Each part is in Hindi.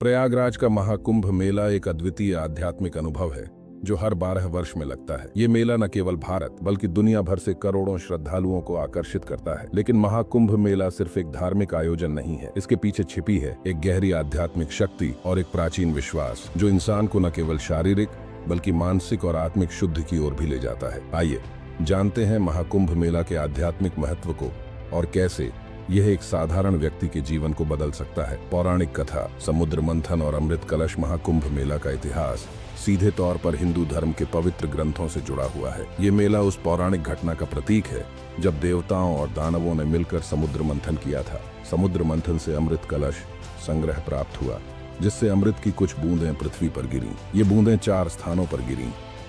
प्रयागराज का महाकुंभ मेला एक अद्वितीय आध्यात्मिक अनुभव है जो हर 12 वर्ष में लगता है। ये मेला न केवल भारत बल्कि दुनिया भर से करोड़ों श्रद्धालुओं को आकर्षित करता है। लेकिन महाकुंभ मेला सिर्फ एक धार्मिक आयोजन नहीं है, इसके पीछे छिपी है एक गहरी आध्यात्मिक शक्ति और एक प्राचीन विश्वास जो इंसान को न केवल शारीरिक बल्कि मानसिक और आत्मिक शुद्धि की ओर भी ले जाता है। आइए जानते हैं महाकुंभ मेला के आध्यात्मिक महत्व को और कैसे यह एक साधारण व्यक्ति के जीवन को बदल सकता है। पौराणिक कथा, समुद्र मंथन और अमृत कलश महाकुंभ मेला का इतिहास सीधे तौर पर हिंदू धर्म के पवित्र ग्रंथों से जुड़ा हुआ है। ये मेला उस पौराणिक घटना का प्रतीक है जब देवताओं और दानवों ने मिलकर समुद्र मंथन किया था। समुद्र मंथन से अमृत कलश संग्रह प्राप्त हुआ, जिससे अमृत की कुछ बूंदें पृथ्वी पर गिरी। ये बूंदें 4 स्थानों पर गिरी: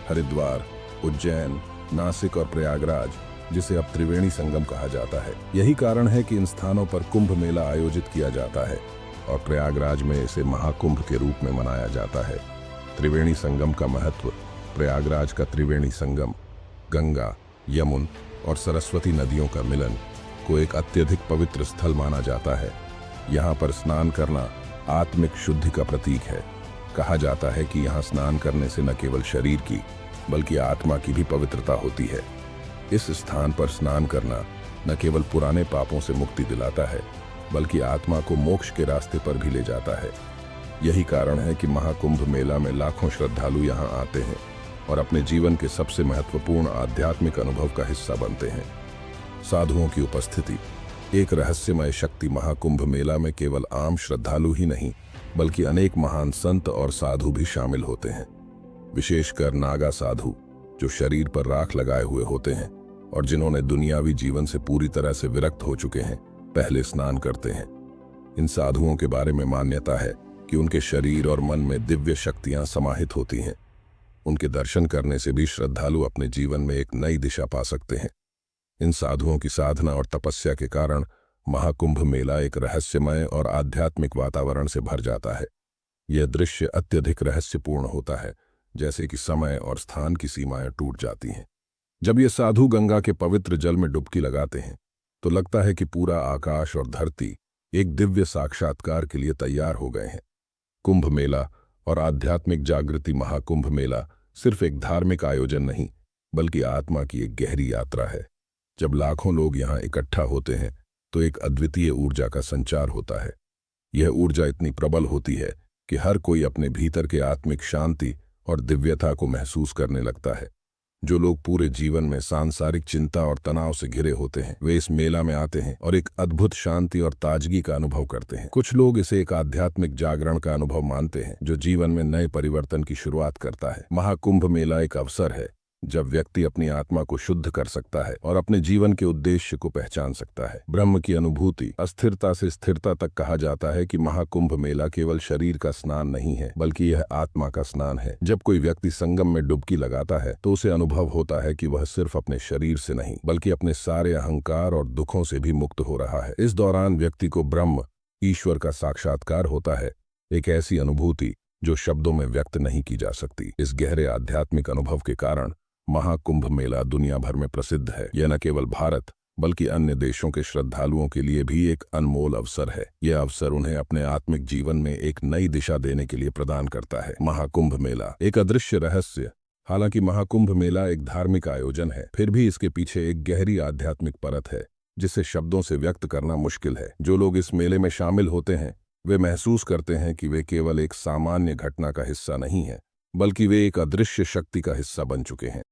हरिद्वार, उज्जैन, नासिक और प्रयागराज, जिसे अब त्रिवेणी संगम कहा जाता है। यही कारण है कि इन स्थानों पर कुंभ मेला आयोजित किया जाता है और प्रयागराज में इसे महाकुंभ के रूप में मनाया जाता है। त्रिवेणी संगम का महत्व: प्रयागराज का त्रिवेणी संगम गंगा, यमुन और सरस्वती नदियों का मिलन को एक अत्यधिक पवित्र स्थल माना जाता है। यहाँ पर स्नान करना आत्मिक शुद्धि का प्रतीक है। कहा जाता है कि यहाँ स्नान करने से न केवल शरीर की बल्कि आत्मा की भी पवित्रता होती है। इस स्थान पर स्नान करना न केवल पुराने पापों से मुक्ति दिलाता है बल्कि आत्मा को मोक्ष के रास्ते पर भी ले जाता है। यही कारण है कि महाकुंभ मेला में लाखों श्रद्धालु यहाँ आते हैं और अपने जीवन के सबसे महत्वपूर्ण आध्यात्मिक अनुभव का हिस्सा बनते हैं। साधुओं की उपस्थिति: एक रहस्यमय शक्ति महाकुंभ मेला में केवल आम श्रद्धालु ही नहीं बल्कि अनेक महान संत और साधु भी शामिल होते हैं। विशेषकर नागा साधु, जो शरीर पर राख लगाए हुए होते हैं और जिन्होंने दुनियावी जीवन से पूरी तरह से विरक्त हो चुके हैं, पहले स्नान करते हैं। इन साधुओं के बारे में मान्यता है कि उनके शरीर और मन में दिव्य शक्तियां समाहित होती हैं। उनके दर्शन करने से भी श्रद्धालु अपने जीवन में एक नई दिशा पा सकते हैं। इन साधुओं की साधना और तपस्या के कारण महाकुंभ मेला एक रहस्यमय और आध्यात्मिक वातावरण से भर जाता है। यह दृश्य अत्यधिक रहस्यपूर्ण होता है, जैसे कि समय और स्थान की सीमाएं टूट जाती हैं। जब ये साधु गंगा के पवित्र जल में डुबकी लगाते हैं तो लगता है कि पूरा आकाश और धरती एक दिव्य साक्षात्कार के लिए तैयार हो गए हैं। कुंभ मेला और आध्यात्मिक जागृति: महाकुंभ मेला सिर्फ एक धार्मिक आयोजन नहीं बल्कि आत्मा की एक गहरी यात्रा है। जब लाखों लोग यहाँ इकट्ठा होते हैं तो एक अद्वितीय ऊर्जा का संचार होता है। यह ऊर्जा इतनी प्रबल होती है कि हर कोई अपने भीतर के आत्मिक शांति और दिव्यता को महसूस करने लगता है। जो लोग पूरे जीवन में सांसारिक चिंता और तनाव से घिरे होते हैं, वे इस मेला में आते हैं और एक अद्भुत शांति और ताजगी का अनुभव करते हैं। कुछ लोग इसे एक आध्यात्मिक जागरण का अनुभव मानते हैं जो जीवन में नए परिवर्तन की शुरुआत करता है। महाकुंभ मेला एक अवसर है जब व्यक्ति अपनी आत्मा को शुद्ध कर सकता है और अपने जीवन के उद्देश्य को पहचान सकता है। ब्रह्म की अनुभूति: अस्थिरता से स्थिरता तक कहा जाता है कि महाकुंभ मेला केवल शरीर का स्नान नहीं है बल्कि यह आत्मा का स्नान है। जब कोई व्यक्ति संगम में डुबकी लगाता है तो उसे अनुभव होता है कि वह सिर्फ अपने शरीर से नहीं बल्कि अपने सारे अहंकार और दुखों से भी मुक्त हो रहा है। इस दौरान व्यक्ति को ब्रह्म, ईश्वर का साक्षात्कार होता है, एक ऐसी अनुभूति जो शब्दों में व्यक्त नहीं की जा सकती। इस गहरे आध्यात्मिक अनुभव के कारण महाकुंभ मेला दुनिया भर में प्रसिद्ध है। यह न केवल भारत बल्कि अन्य देशों के श्रद्धालुओं के लिए भी एक अनमोल अवसर है। यह अवसर उन्हें अपने आत्मिक जीवन में एक नई दिशा देने के लिए प्रदान करता है। महाकुंभ मेला एक अदृश्य रहस्य: हालांकि महाकुंभ मेला एक धार्मिक आयोजन है, फिर भी इसके पीछे एक गहरी आध्यात्मिक परत है जिसे शब्दों से व्यक्त करना मुश्किल है। जो लोग इस मेले में शामिल होते हैं वे महसूस करते हैं कि वे केवल एक सामान्य घटना का हिस्सा नहीं है बल्कि वे एक अदृश्य शक्ति का हिस्सा बन चुके हैं।